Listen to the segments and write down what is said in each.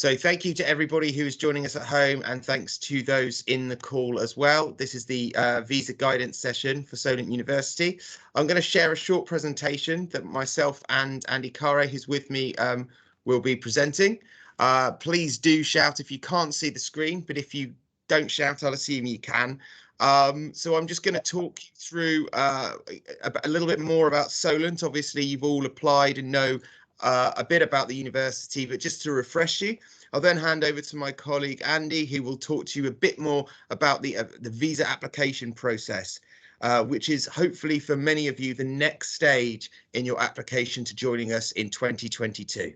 So thank you to everybody who is joining us at home, and thanks to those in the call as well. This is the visa guidance session for Solent University. I'm going to share a short presentation that myself and Andy Kare, who's with me, will be presenting. Please do shout if you can't see the screen, but if you don't shout, I'll assume you can. So I'm just going to talk you through a little bit more about Solent. Obviously, you've all applied and know a bit about the university, but just to refresh you, I'll then hand over to my colleague Andy, who will talk to you a bit more about the visa application process, which is hopefully for many of you the next stage in your application to joining us in 2022.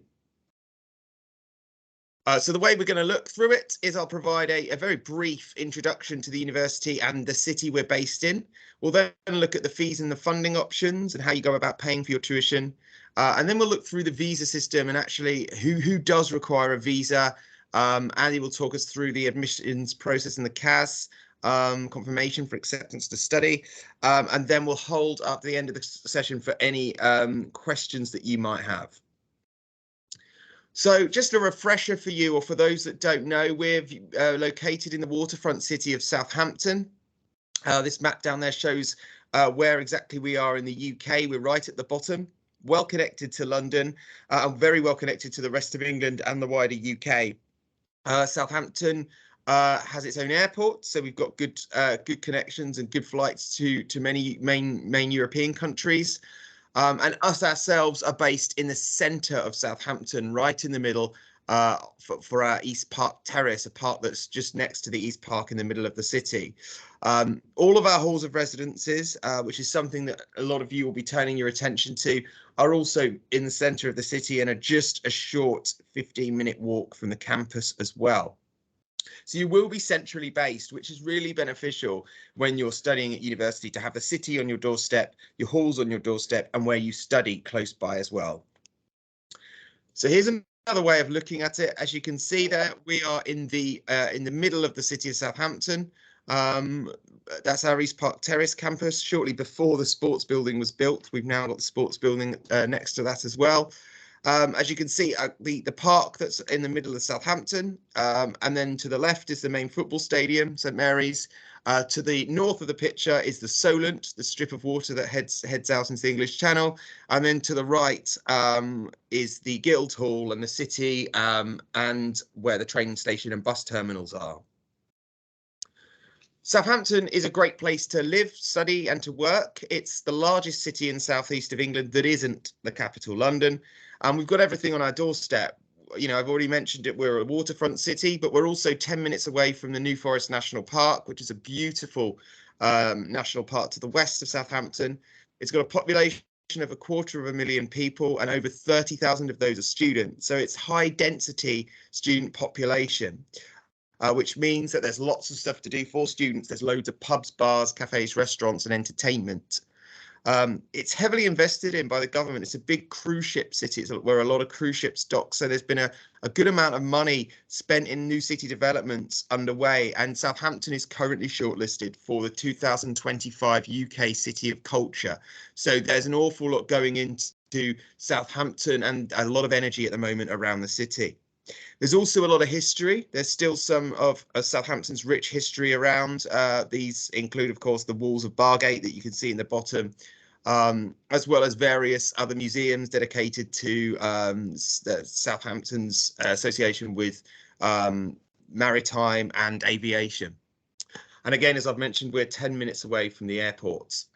So the way we're going to look through it is I'll provide a very brief introduction to the university and the city we're based in. We'll then look at the fees and the funding options and how you go about paying for your tuition. And then we'll look through the visa system and actually who does require a visa. Andy will talk us through the admissions process and the CAS confirmation for acceptance to study. And then we'll hold up the end of the session for any questions that you might have. So just a refresher for you, or for those that don't know, we're located in the waterfront city of Southampton. This map down there shows where exactly we are in the UK. We're right at the bottom, well connected to London, and very well connected to the rest of England and the wider UK. Southampton has its own airport, so we've got good connections and good flights to many main European countries. And us ourselves are based in the centre of Southampton, right in the middle, for our East Park Terrace, a park that's just next to the East Park in the middle of the city. All of our halls of residences, which is something that a lot of you will be turning your attention to, are also in the centre of the city and are just a short 15-minute walk from the campus as well. So you will be centrally based, which is really beneficial when you're studying at university, to have the city on your doorstep, your halls on your doorstep, and where you study close by as well. So here's another way of looking at it. As you can see there, we are in the middle of the city of Southampton. That's our East Park Terrace campus. Shortly before the sports building was built, we've now got the sports building next to that as well. As you can see, the park that's in the middle of Southampton, and then to the left is the main football stadium, St Mary's. To the north of the picture is the Solent, the strip of water that heads out into the English Channel. And then to the right is the Guildhall and the city, and where the train station and bus terminals are. Southampton is a great place to live, study and to work. It's the largest city in the southeast of England that isn't the capital, London. And we've got everything on our doorstep. You know, I've already mentioned it, we're a waterfront city, but we're also 10 minutes away from the New Forest National Park, which is a beautiful national park to the west of Southampton. It's got a population of 250,000 people, and over 30,000 of those are students. So it's high density student population. Which means that there's lots of stuff to do for students. There's loads of pubs, bars, cafes, restaurants and entertainment. It's heavily invested in by the government. It's a big cruise ship city. It's where a lot of cruise ships dock. So there's been a good amount of money spent in new city developments underway. And Southampton is currently shortlisted for the 2025 UK City of Culture. So there's an awful lot going into Southampton and a lot of energy at the moment around the city. There's also a lot of history. There's still some of Southampton's rich history around. These include, of course, the walls of Bargate that you can see in the bottom, as well as various other museums dedicated to Southampton's association with maritime and aviation. And again, as I've mentioned, we're 10 minutes away from the airports.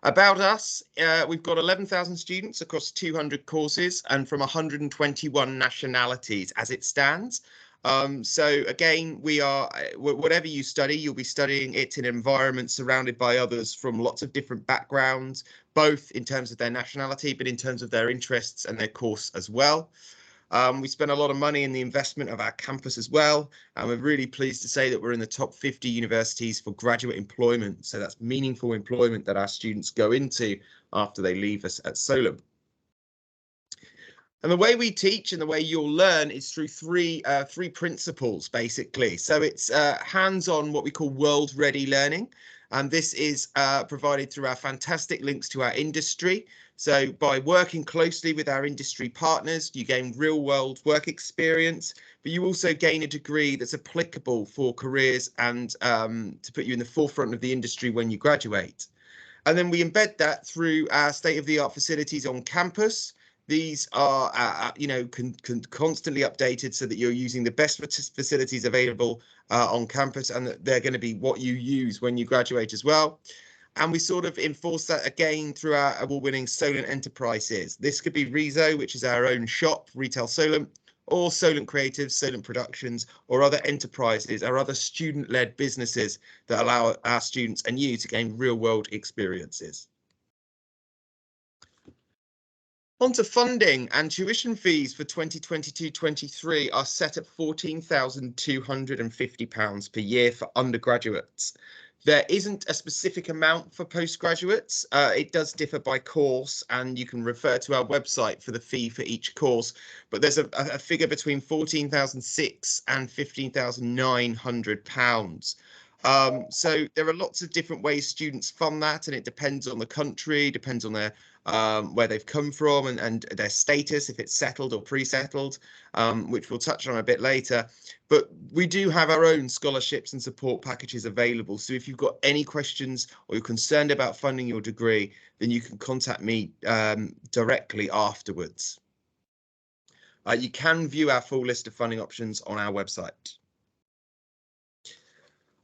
About us, we've got 11,000 students across 200 courses and from 121 nationalities as it stands. So again, we are, whatever you study, you'll be studying it in an environment surrounded by others from lots of different backgrounds, both in terms of their nationality, but in terms of their interests and their course as well. We spend a lot of money in the investment of our campus as well, and we're really pleased to say that we're in the top 50 universities for graduate employment. So that's meaningful employment that our students go into after they leave us at Solent. And the way we teach and the way you'll learn is through three principles, basically. So it's hands-on, what we call world-ready learning. And this is provided through our fantastic links to our industry. So by working closely with our industry partners, you gain real world work experience, but you also gain a degree that's applicable for careers and to put you in the forefront of the industry when you graduate. And then we embed that through our state-of-the-art facilities on campus. These are, constantly updated so that you're using the best facilities available on campus, and that they're going to be what you use when you graduate as well. And we sort of enforce that again through our award-winning Solent enterprises. This could be Rezo, which is our own shop, Retail Solent, or Solent Creatives, Solent Productions, or other enterprises, or other student-led businesses that allow our students and you to gain real-world experiences. On to funding, and tuition fees for 2022-23 are set at £14,250 per year for undergraduates. There isn't a specific amount for postgraduates. It does differ by course, and you can refer to our website for the fee for each course. But there's a figure between £14,600 and £15,900. So there are lots of different ways students fund that, and it depends on the country, depends on their where they've come from and their status, if it's settled or pre-settled, which we'll touch on a bit later. But we do have our own scholarships and support packages available. So if you've got any questions or you're concerned about funding your degree, then you can contact me directly afterwards. You can view our full list of funding options on our website.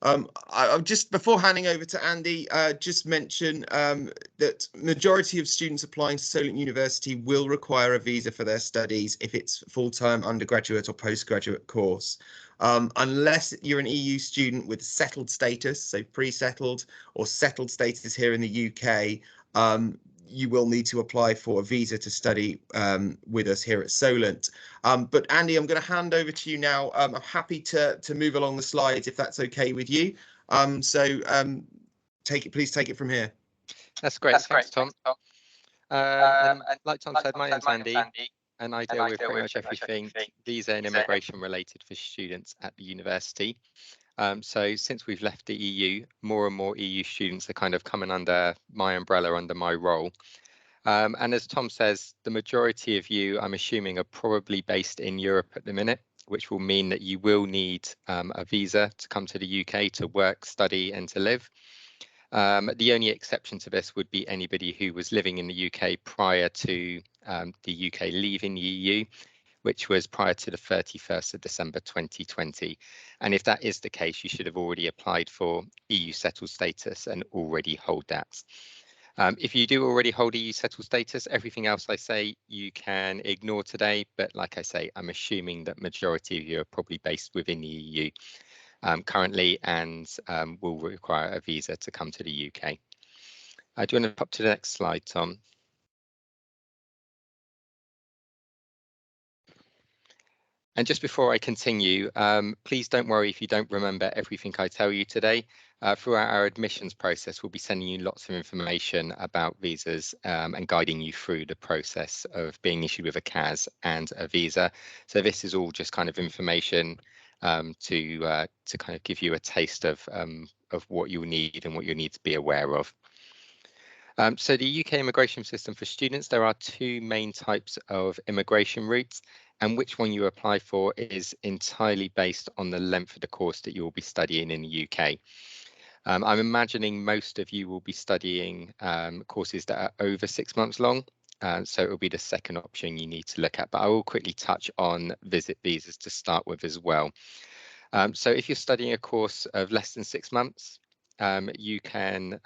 I just before handing over to Andy, just mention that majority of students applying to Solent University will require a visa for their studies if it's full-time undergraduate or postgraduate course. Unless you're an EU student with settled status, so pre-settled or settled status here in the UK, you will need to apply for a visa to study with us here at Solent. But Andy, I'm going to hand over to you now. I'm happy to move along the slides if that's okay with you. Please take it from here. That's great. Thanks, Tom. And like Tom said, my name's Andy, and I deal with pretty much everything visa and immigration related for students at the university. So since we've left the EU, more and more EU students are kind of coming under my umbrella, under my role. And as Tom says, the majority of you, I'm assuming, are probably based in Europe at the minute, which will mean that you will need a visa to come to the UK to work, study and to live. The only exception to this would be anybody who was living in the UK prior to the UK leaving the EU, which was prior to the 31st of December 2020. And if that is the case, you should have already applied for EU settled status and already hold that. If you do already hold EU settled status, everything else I say you can ignore today. But like I say, I'm assuming that majority of you are probably based within the EU currently and will require a visa to come to the UK. Do you want to pop to the next slide, Tom? And just before I continue, please don't worry if you don't remember everything I tell you today. Throughout our admissions process, we'll be sending you lots of information about visas and guiding you through the process of being issued with a CAS and a visa. So this is all just kind of information to kind of give you a taste of what you'll need and what you'll need to be aware of. So the UK immigration system for students, there are two main types of immigration routes, and which one you apply for is entirely based on the length of the course that you will be studying in the UK. I'm imagining most of you will be studying courses that are over 6 months long, so it will be the second option you need to look at, but I will quickly touch on visit visas to start with as well. So if you're studying a course of less than 6 months, you can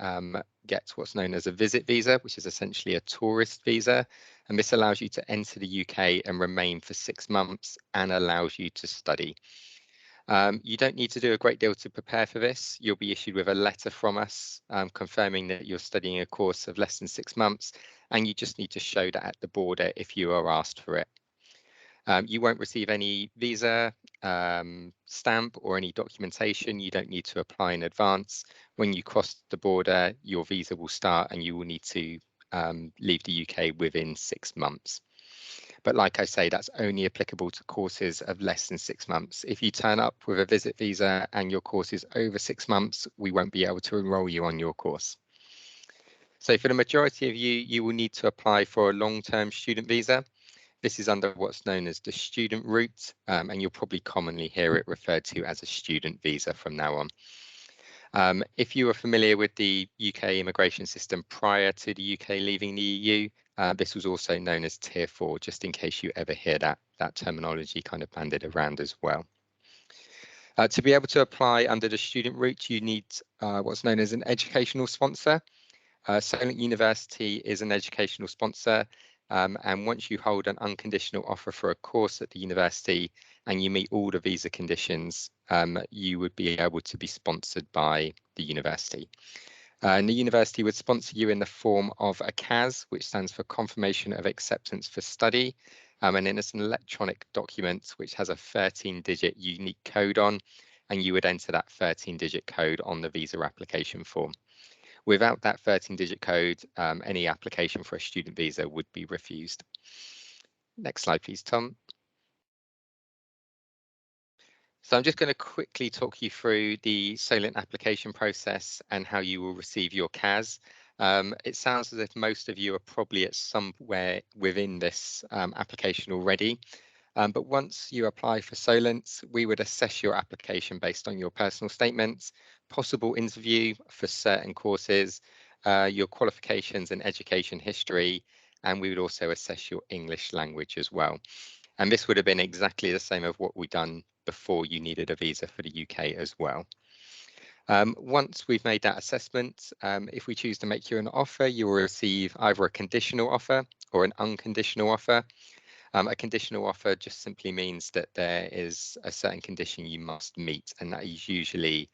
get what's known as a visit visa, which is essentially a tourist visa. And this allows you to enter the UK and remain for 6 months and allows you to study. You don't need to do a great deal to prepare for this. You'll be issued with a letter from us confirming that you're studying a course of less than 6 months, and you just need to show that at the border if you are asked for it. You won't receive any visa stamp or any documentation. You don't need to apply in advance. When you cross the border, your visa will start and you will need to leave the UK within 6 months. But like I say, that's only applicable to courses of less than 6 months. If you turn up with a visit visa and your course is over 6 months, we won't be able to enrol you on your course. So for the majority of you, you will need to apply for a long-term student visa. This is under what's known as the student route, and you'll probably commonly hear it referred to as a student visa from now on. If you are familiar with the UK immigration system prior to the UK leaving the EU, this was also known as Tier 4, just in case you ever hear that terminology kind of banded around as well. To be able to apply under the student route, you need what's known as an educational sponsor. Solent University is an educational sponsor, and once you hold an unconditional offer for a course at the university and you meet all the visa conditions, you would be able to be sponsored by the university. And the university would sponsor you in the form of a CAS, which stands for Confirmation of Acceptance for Study. And then it's an electronic document which has a 13-digit unique code on, and you would enter that 13-digit code on the visa application form. Without that 13-digit code, any application for a student visa would be refused. Next slide, please, Tom. So I'm just going to quickly talk you through the Solent application process and how you will receive your CAS. It sounds as if most of you are probably at somewhere within this application already. But once you apply for Solent, we would assess your application based on your personal statements, possible interview for certain courses, your qualifications and education history, and we would also assess your English language as well. And this would have been exactly the same of what we've done before you needed a visa for the UK as well. Once we've made that assessment, if we choose to make you an offer, you will receive either a conditional offer or an unconditional offer. A conditional offer just simply means that there is a certain condition you must meet, and that is usually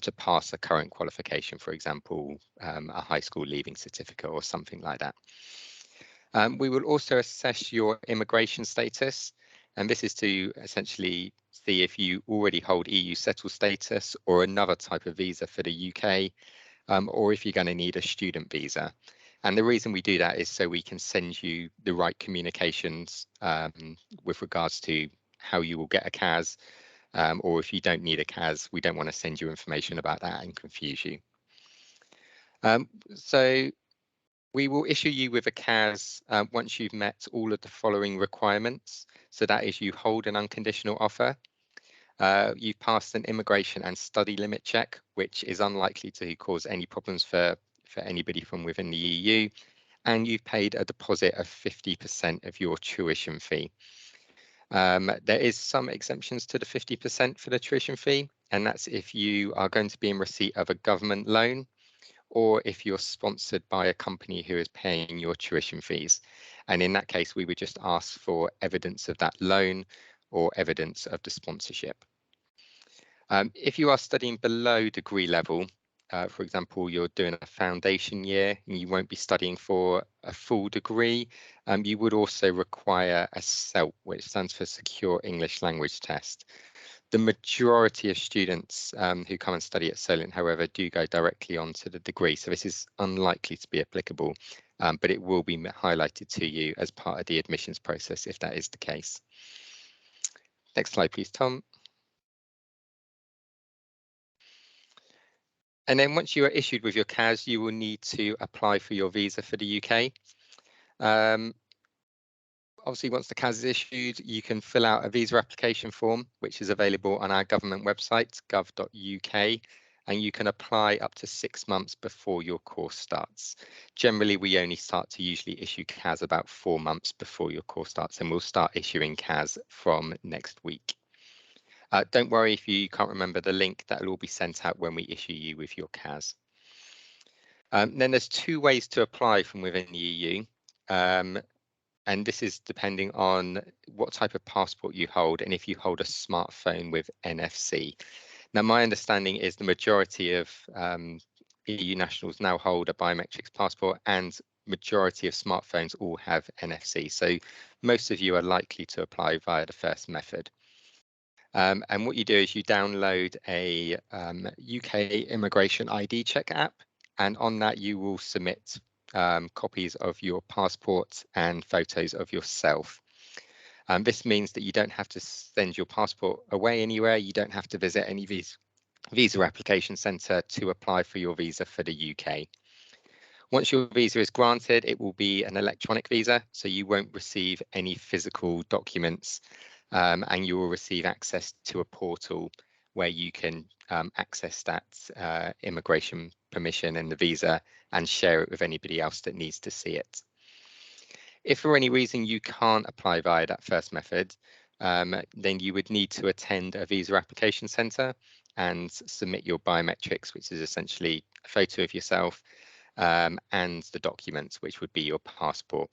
to pass a current qualification, for example, a high school leaving certificate or something like that. We will also assess your immigration status, and this is to essentially see if you already hold EU settled status or another type of visa for the UK, or if you're going to need a student visa. And the reason we do that is so we can send you the right communications with regards to how you will get a CAS, or if you don't need a CAS, we don't want to send you information about that and confuse you. So we will issue you with a CAS once you've met all of the following requirements. So that is, you hold an unconditional offer, you've passed an immigration and study limit check, which is unlikely to cause any problems for anybody from within the EU, and you've paid a deposit of 50% of your tuition fee. There is some exemptions to the 50% for the tuition fee, and that's if you are going to be in receipt of a government loan, or if you're sponsored by a company who is paying your tuition fees. And in that case, we would just ask for evidence of that loan or evidence of the sponsorship. If you are studying below degree level, for example, you're doing a foundation year and you won't be studying for a full degree, you would also require a SELT, which stands for Secure English Language Test. The majority of students who come and study at Solent, however, do go directly on to the degree, so this is unlikely to be applicable, but it will be highlighted to you as part of the admissions process if that is the case. Next slide, please, Tom. And then once you are issued with your CAS, you will need to apply for your visa for the UK. Obviously, once the CAS is issued, you can fill out a visa application form, which is available on our government website, gov.uk, and you can apply up to 6 months before your course starts. Generally, we only start to usually issue CAS about 4 months before your course starts, and we'll start issuing CAS from next week. Don't worry if you can't remember the link, that will all be sent out when we issue you with your CAS. Then there's 2 ways to apply from within the EU. And this is depending on what type of passport you hold and if you hold a smartphone with NFC. Now, my understanding is the majority of EU nationals now hold a biometrics passport, and majority of smartphones all have NFC. So most of you are likely to apply via the first method. And what you do is you download a UK immigration ID check app, and on that you will submit copies of your passport and photos of yourself. This means that you don't have to send your passport away anywhere. You don't have to visit any visa application centre to apply for your visa for the UK. Once your visa is granted, it will be an electronic visa, so you won't receive any physical documents, and you will receive access to a portal where you can access that immigration permission and the visa and share it with anybody else that needs to see it. If for any reason you can't apply via that first method, then you would need to attend a visa application centre and submit your biometrics, which is essentially a photo of yourself and the documents, which would be your passport.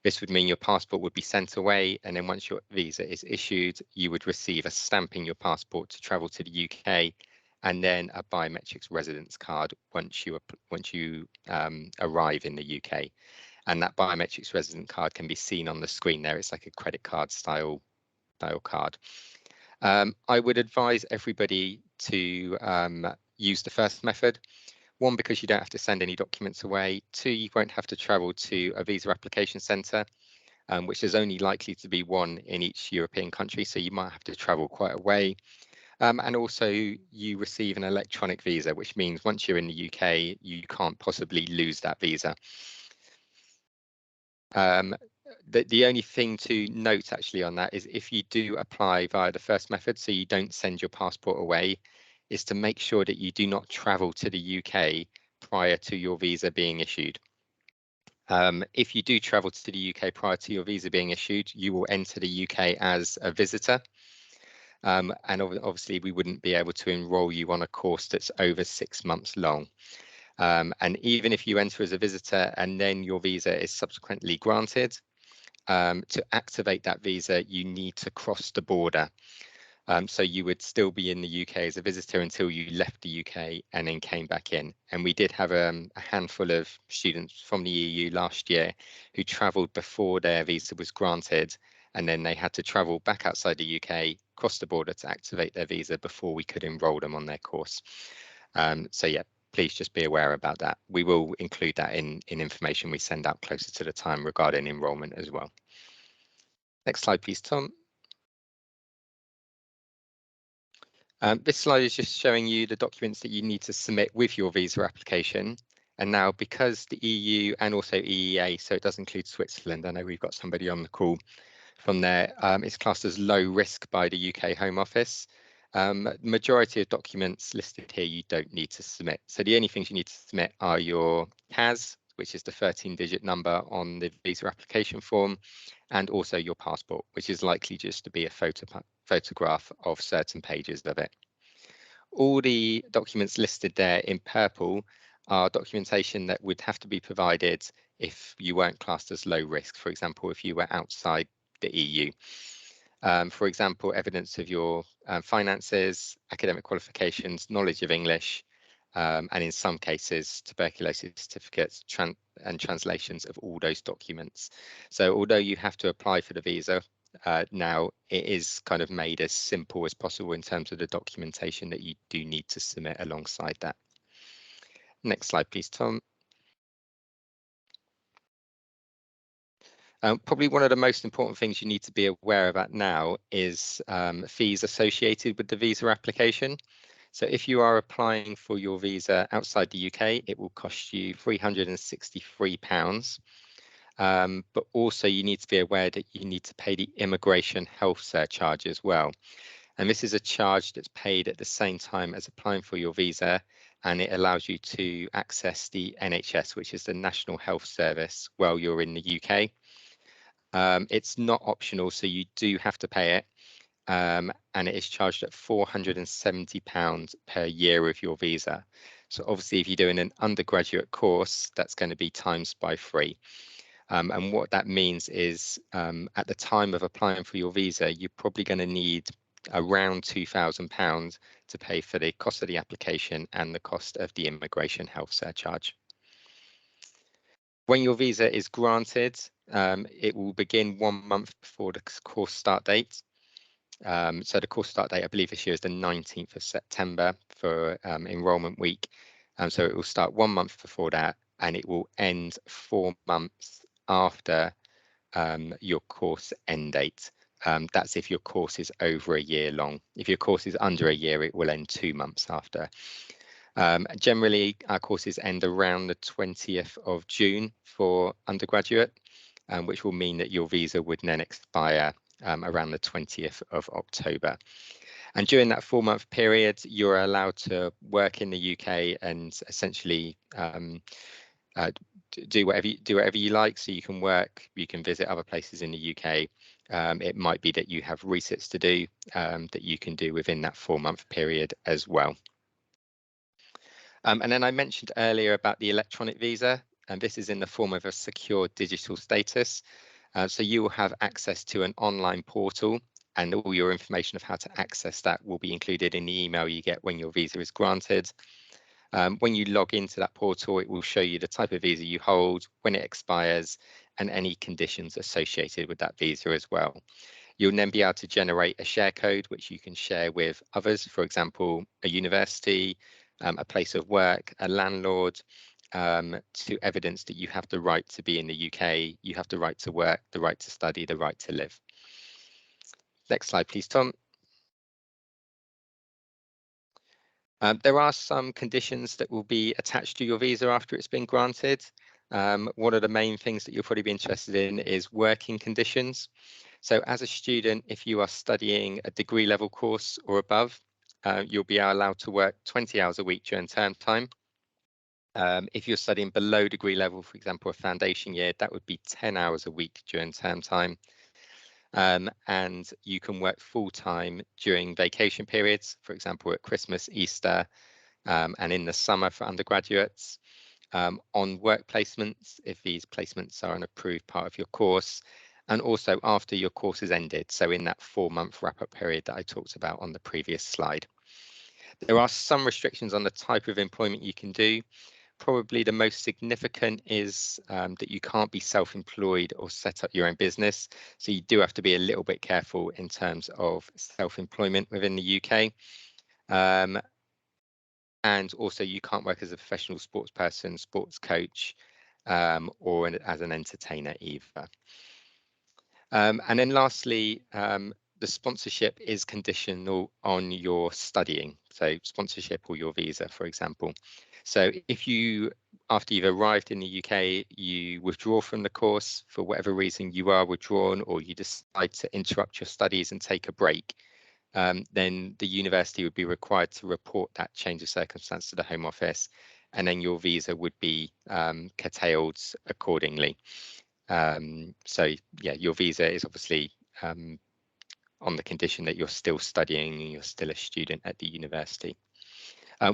This would mean your passport would be sent away, and then once your visa is issued, you would receive a stamp in your passport to travel to the UK, and then a biometrics residence card once you arrive in the UK. And that biometrics resident card can be seen on the screen there. It's like a credit card style card. I would advise everybody to use the first method. One, because you don't have to send any documents away. Two, you won't have to travel to a visa application centre, which is only likely to be one in each European country, so you might have to travel quite a way. And also you receive an electronic visa, which means once you're in the UK, you can't possibly lose that visa. The only thing to note actually on that is if you do apply via the first method, so you don't send your passport away, is to make sure that you do not travel to the UK prior to your visa being issued. If you do travel to the UK prior to your visa being issued, you will enter the UK as a visitor. And obviously we wouldn't be able to enrol you on a course that's over 6 months long. And even if you enter as a visitor and then your visa is subsequently granted, to activate that visa, you need to cross the border. So you would still be in the UK as a visitor until you left the UK and then came back in. And we did have a handful of students from the EU last year who travelled before their visa was granted, and then they had to travel back outside the UK, cross the border to activate their visa before we could enrol them on their course. So yeah, please just be aware about that. We will include that in information we send out closer to the time regarding enrolment as well. Next slide, please, Tom. This slide is just showing you the documents that you need to submit with your visa application. And now, because the EU and also EEA, so it does include Switzerland, I know we've got somebody on the call from there, it's classed as low risk by the UK Home Office. Majority of documents listed here you don't need to submit. So the only things you need to submit are your CAS, which is the 13-digit number on the visa application form, and also your passport, which is likely just to be a photograph of certain pages of it. All the documents listed there in purple are documentation that would have to be provided if you weren't classed as low risk, for example, if you were outside the EU. For example, evidence of your finances, academic qualifications, knowledge of English, and in some cases, tuberculosis certificates and translations of all those documents. So although you have to apply for the visa, now it is kind of made as simple as possible in terms of the documentation that you do need to submit alongside that. Next slide, please, Tom. Probably one of the most important things you need to be aware about now is fees associated with the visa application. So if you are applying for your visa outside the UK, it will cost you £363. But also you need to be aware that you need to pay the immigration health surcharge as well. And this is a charge that's paid at the same time as applying for your visa, and it allows you to access the NHS, which is the National Health Service, while you're in the UK. It's not optional, so you do have to pay it. And it is charged at £470 per year of your visa. So obviously, if you're doing an undergraduate course, that's going to be times by 3. And what that means is at the time of applying for your visa, you're probably going to need around £2,000 to pay for the cost of the application and the cost of the immigration health surcharge. When your visa is granted, it will begin 1 month before the course start date. So the course start date, I believe this year is the 19th of September for enrolment week. So it will start 1 month before that, and it will end 4 months after your course end date. That's if your course is over a year long. If your course is under a year, it will end 2 months after. Generally, our courses end around the 20th of June for undergraduate, which will mean that your visa would then expire around the 20th of October. And during that 4-month period, you're allowed to work in the UK and essentially do whatever you like. So you can work, you can visit other places in the UK. It might be that you have resits to do that you can do within that 4-month period as well. And then I mentioned earlier about the electronic visa, and this is in the form of a secure digital status. So you will have access to an online portal, and all your information of how to access that will be included in the email you get when your visa is granted. When you log into that portal, it will show you the type of visa you hold, when it expires, and any conditions associated with that visa as well. You'll then be able to generate a share code, which you can share with others, for example, a university, a place of work, a landlord, to evidence that you have the right to be in the UK, you have the right to work, the right to study, the right to live. Next slide, please, Tom. There are some conditions that will be attached to your visa after it's been granted. One of the main things that you'll probably be interested in is working conditions. So as a student, if you are studying a degree level course or above, you'll be allowed to work 20 hours a week during term time. If you're studying below degree level, for example, a foundation year, that would be 10 hours a week during term time. And you can work full time during vacation periods, for example, at Christmas, Easter, and in the summer for undergraduates. On work placements, if these placements are an approved part of your course, and also after your course is ended, so in that 4-month wrap-up period that I talked about on the previous slide. There are some restrictions on the type of employment you can do. Probably the most significant is that you can't be self-employed or set up your own business. So you do have to be a little bit careful in terms of self-employment within the UK. And also you can't work as a professional sports person, sports coach, or as an entertainer either. And then lastly, the sponsorship is conditional on your studying. So sponsorship or your visa, for example. So if you, after you've arrived in the UK, you withdraw from the course for whatever reason you are withdrawn, or you decide to interrupt your studies and take a break, then the university would be required to report that change of circumstance to the Home Office, and then your visa would be curtailed accordingly. So yeah, your visa is obviously on the condition that you're still studying and you're still a student at the university.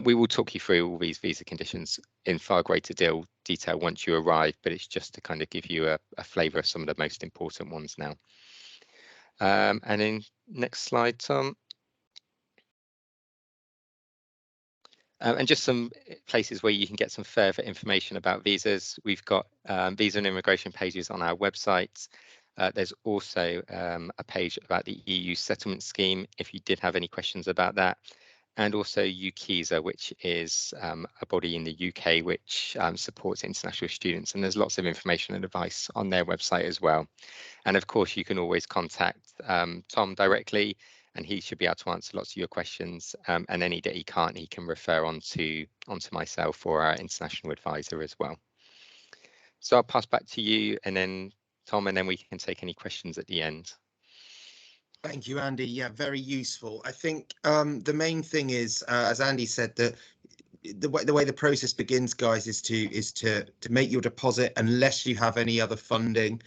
We will talk you through all these visa conditions in far greater detail once you arrive, but it's just to kind of give you a flavour of some of the most important ones now. And then next slide, Tom. And just some places where you can get some further information about visas. We've got visa and immigration pages on our website. There's also a page about the EU settlement scheme if you did have any questions about that. And also UKVI, which is a body in the UK which supports international students. And there's lots of information and advice on their website as well. And of course, you can always contact Tom directly, and he should be able to answer lots of your questions. And any that he can't, he can refer onto myself or our international advisor as well. So I'll pass back to you, and then Tom, and then we can take any questions at the end. Thank you, Andy. Yeah, very useful. I think the main thing is, as Andy said, that the way the process begins, guys, is to make your deposit unless you have any other funding.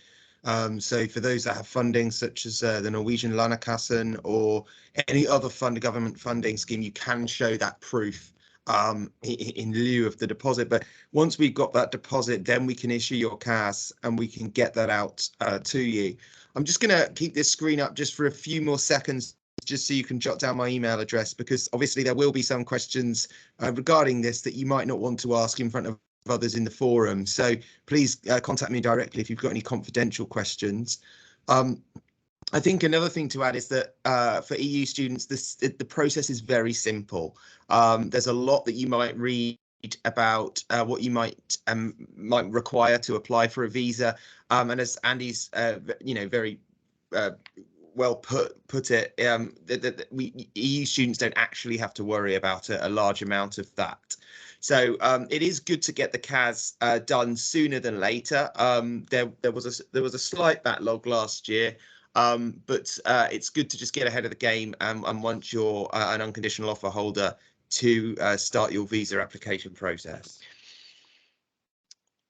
So for those that have funding, such as the Norwegian Lånekassen or any other government funding scheme, you can show that proof in lieu of the deposit. But once we've got that deposit, then we can issue your CAS and we can get that out to you. I'm just going to keep this screen up just for a few more seconds, just so you can jot down my email address, because obviously there will be some questions regarding this that you might not want to ask in front of others in the forum. So please contact me directly if you've got any confidential questions. I think another thing to add is that for EU students, the process is very simple. There's a lot that you might read about what you might require to apply for a visa, and as Andy's very well put it. That EU students don't actually have to worry about a large amount of that. So it is good to get the CAS done sooner than later. There was a slight backlog last year, but it's good to just get ahead of the game and once you're an unconditional offer holder to start your visa application process.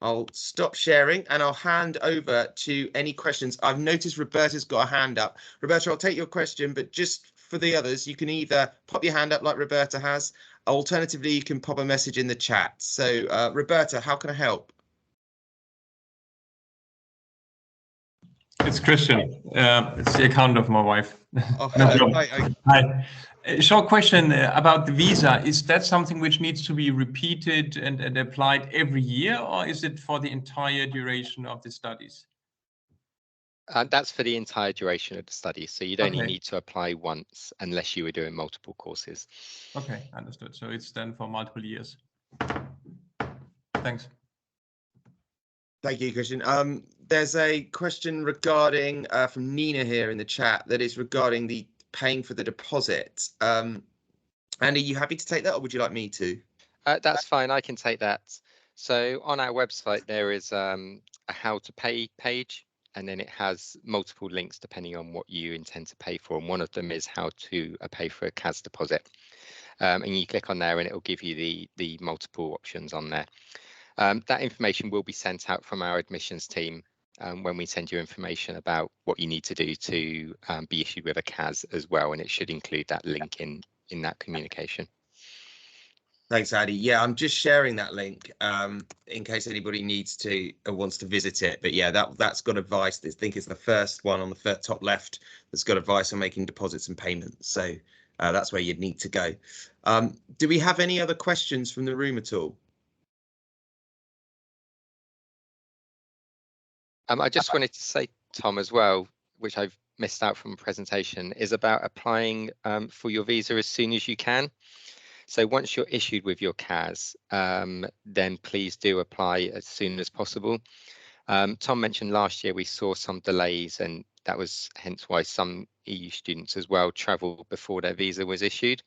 I'll stop sharing and I'll hand over to any questions. I've noticed Roberta's got a hand up. Roberta, I'll take your question, but just for the others, you can either pop your hand up like Roberta has. Alternatively, you can pop a message in the chat. So, Roberta, how can I help? It's Christian. It's the account of my wife. Oh, hello. Hi. Hi. A short question about the visa. Is that something which needs to be repeated and applied every year, or is it for the entire duration of the studies? That's for the entire duration of the study. So you'd only need to apply once unless you were doing multiple courses. Okay, understood. So it's then for multiple years. Thanks. Thank you, Christian. There's a question regarding from Nina here in the chat that is regarding the paying for the deposit. Andy, are you happy to take that, or would you like me to? That's fine. I can take that. So on our website, there is a how to pay page, and then it has multiple links depending on what you intend to pay for. And one of them is how to pay for a CAS deposit. And you click on there and it will give you the multiple options on there. That information will be sent out from our admissions team when we send you information about what you need to do to be issued with a CAS as well, and it should include that link in that communication. Thanks, Andy. Yeah, I'm just sharing that link in case anybody needs to or wants to visit it. But yeah, that's got advice. I think it's the first one on the top left that's got advice on making deposits and payments. So that's where you'd need to go. Do we have any other questions from the room at all? I just wanted to say, Tom, as well, which I've missed out from the presentation, is about applying for your visa as soon as you can. So once you're issued with your CAS, then please do apply as soon as possible. Tom mentioned last year we saw some delays, and that was hence why some EU students as well travel before their visa was issued.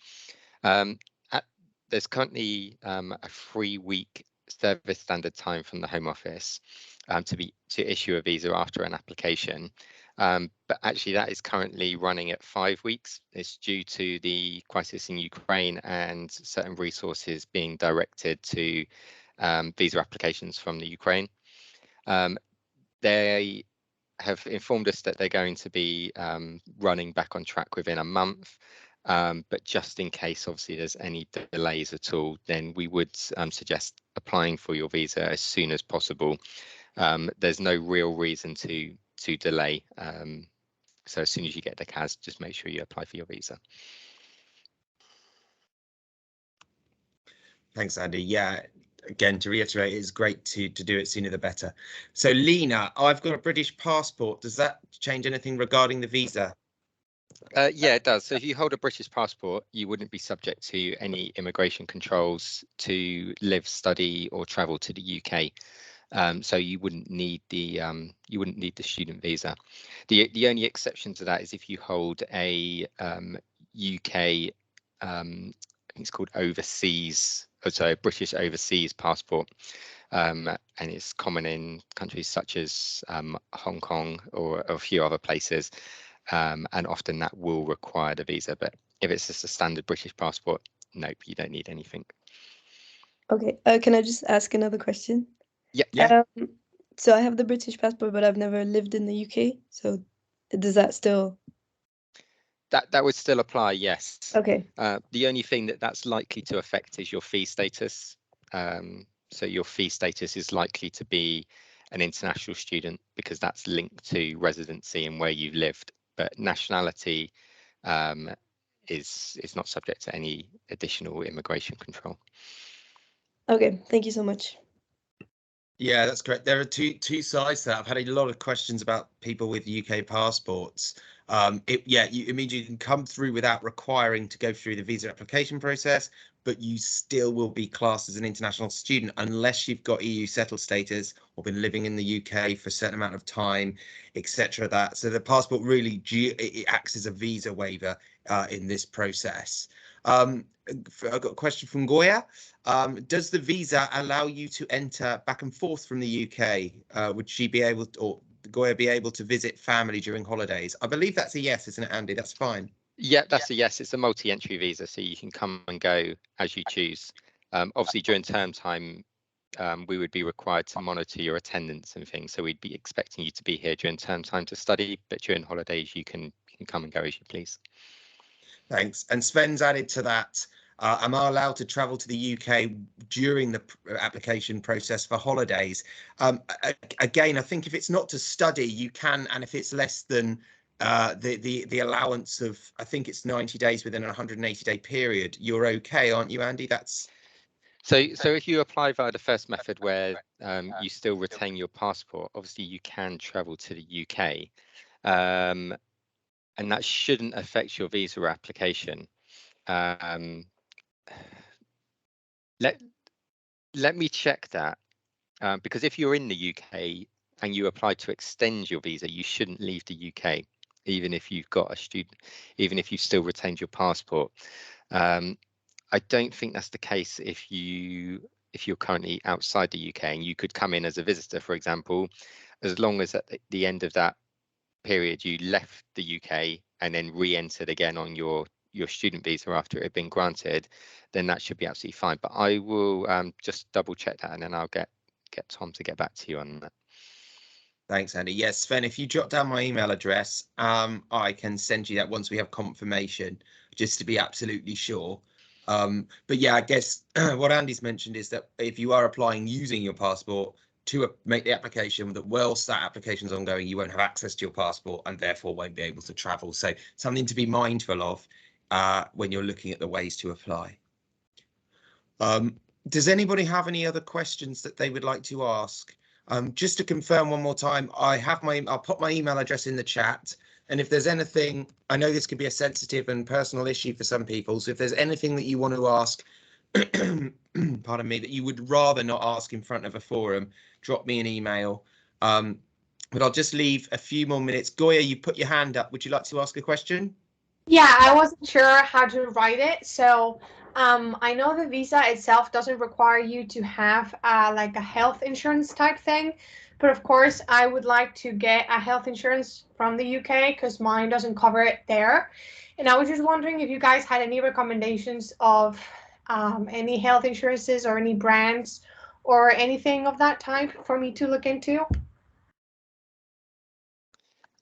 There's currently a 3-week service standard time from the Home Office to issue a visa after an application, but actually that is currently running at 5 weeks. It's due to the crisis in Ukraine and certain resources being directed to visa applications from the Ukraine. They have informed us that they're going to be running back on track within a month. But just in case, obviously, there's any delays at all, then we would suggest applying for your visa as soon as possible. There's no real reason to delay. So as soon as you get the CAS, just make sure you apply for your visa. Thanks, Andy. Yeah, again, to reiterate, it's great to do it sooner the better. So, Lena, I've got a British passport. Does that change anything regarding the visa? Yeah, it does. So if you hold a British passport, you wouldn't be subject to any immigration controls to live, study, or travel to the UK. So you wouldn't need the student visa. The only exception to that is if you hold a UK, I think it's called British overseas passport, and it's common in countries such as Hong Kong or a few other places. And often that will require the visa, but if it's just a standard British passport, nope, you don't need anything. Okay, can I just ask another question? Yeah. So I have the British passport, but I've never lived in the UK. So does that still? That would still apply, yes. Okay. The only thing that's likely to affect is your fee status. So your fee status is likely to be an international student because that's linked to residency and where you've lived. But nationality is not subject to any additional immigration control. Okay, thank you so much. Yeah, that's correct. There are two sides to that. I've had a lot of questions about people with UK passports. It means you can come through without requiring to go through the visa application process, but you still will be classed as an international student unless you've got EU settled status or been living in the UK for a certain amount of time, etc. That so the passport really it acts as a visa waiver in this process. I've got a question from Goya. Does the visa allow you to enter back and forth from the UK? Would she be able to, or Goya be able to visit family during holidays? I believe that's a yes, isn't it, Andy? That's fine. Yeah, that's a yes. It's a multi-entry visa, so you can come and go as you choose. Obviously, during term time, we would be required to monitor your attendance and things, so we'd be expecting you to be here during term time to study, but during holidays you can come and go as you please. Thanks. And Sven's added to that. Am I allowed to travel to the UK during the application process for holidays? Again, I think if it's not to study, you can, and if it's less than the allowance of, I think it's 90 days within a 180-day period, you're okay, aren't you, Andy? That's so if you apply via the first method where you still retain your passport, obviously you can travel to the UK, and that shouldn't affect your visa application. Let me check that, because if you're in the UK and you apply to extend your visa, you shouldn't leave the UK, even if you've got a student, even if you've still retained your passport. I don't think that's the case if you're currently outside the UK, and you could come in as a visitor, for example, as long as at the end of that period you left the UK and then re-entered again on your student visa after it had been granted, then that should be absolutely fine. But I will just double check that, and then I'll get Tom to get back to you on that. Thanks, Andy. Yes, Sven, if you jot down my email address, I can send you that once we have confirmation, just to be absolutely sure. But yeah, I guess what Andy's mentioned is that if you are applying using your passport to make the application, that whilst that application is ongoing, you won't have access to your passport and therefore won't be able to travel. So something to be mindful of when you're looking at the ways to apply. Does anybody have any other questions that they would like to ask? Just to confirm one more time, I'll pop my email address in the chat. And if there's anything, I know this could be a sensitive and personal issue for some people. So if there's anything that you want to ask, pardon me, that you would rather not ask in front of a forum, drop me an email. But I'll just leave a few more minutes. Goya, you put your hand up. Would you like to ask a question? Yeah, I wasn't sure how to write it. So I know the visa itself doesn't require you to have like a health insurance type thing. But of course, I would like to get a health insurance from the UK because mine doesn't cover it there. And I was just wondering if you guys had any recommendations of any health insurances or any brands or anything of that type for me to look into.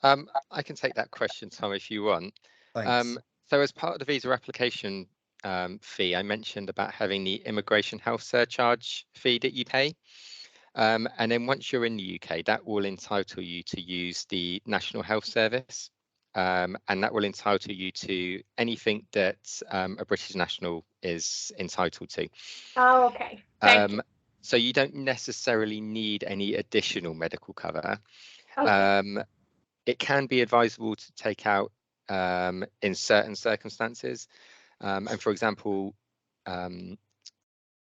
I can take that question, Tom, if you want. Thanks. So as part of the visa application fee, I mentioned about having the immigration health surcharge fee that you pay. And then once you're in the UK, that will entitle you to use the National Health Service. And that will entitle you to anything that a British national is entitled to. Oh, okay. Thank you. So you don't necessarily need any additional medical cover. Okay. It can be advisable to take out in certain circumstances. And for example,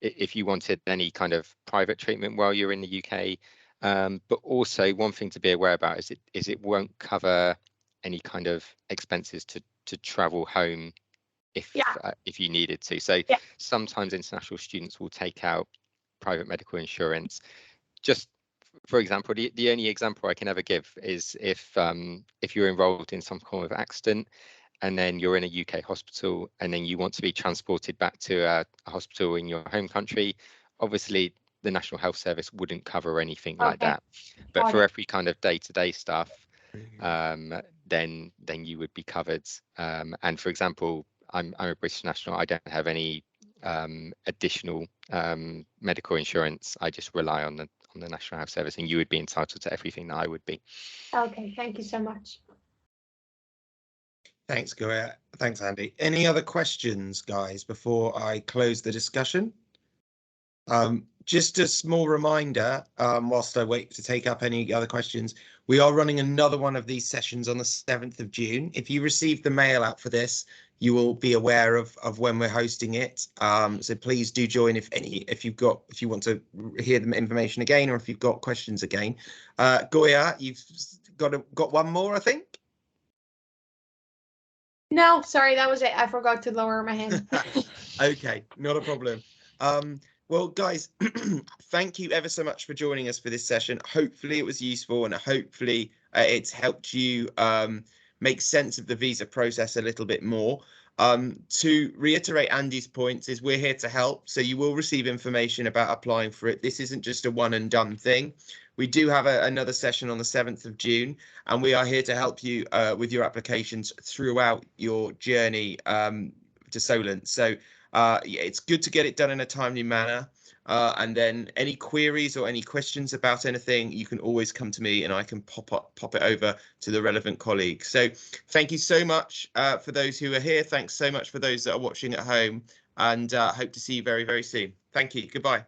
if you wanted any kind of private treatment while you're in the UK, but also one thing to be aware about is it won't cover any kind of expenses to travel home if you needed to. So sometimes international students will take out private medical insurance. Just for example, the only example I can ever give is if you're involved in some form of accident and then you're in a UK hospital and then you want to be transported back to a hospital in your home country, obviously the National Health Service wouldn't cover anything like that. But for every kind of day-to-day stuff, then you would be covered. And for example, I'm a British national. I don't have any additional medical insurance. I just rely on the National Health Service, and you would be entitled to everything that I would be. Okay, thank you so much. Thanks, Goya. Thanks, Andy. Any other questions, guys, before I close the discussion? Just a small reminder, whilst I wait to take up any other questions, we are running another one of these sessions on the 7th of June. If you received the mail out for this, you will be aware of when we're hosting it. So please do join if you want to hear the information again, or if you've got questions again. Goya, you've got one more, I think. No, sorry, that was it. I forgot to lower my hand. Okay, not a problem. Well, guys, thank you ever so much for joining us for this session. Hopefully it was useful, and hopefully it's helped you make sense of the visa process a little bit more. To reiterate Andy's points, is we're here to help, so you will receive information about applying for it. This isn't just a one and done thing. We do have another session on the 7th of June, and we are here to help you with your applications throughout your journey to Solent. So yeah, it's good to get it done in a timely manner. And then any queries or any questions about anything, you can always come to me and I can pop it over to the relevant colleague. So thank you so much for those who are here. Thanks so much for those that are watching at home, and hope to see you very, very soon. Thank you. Goodbye.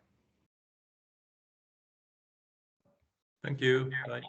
Thank you. Bye.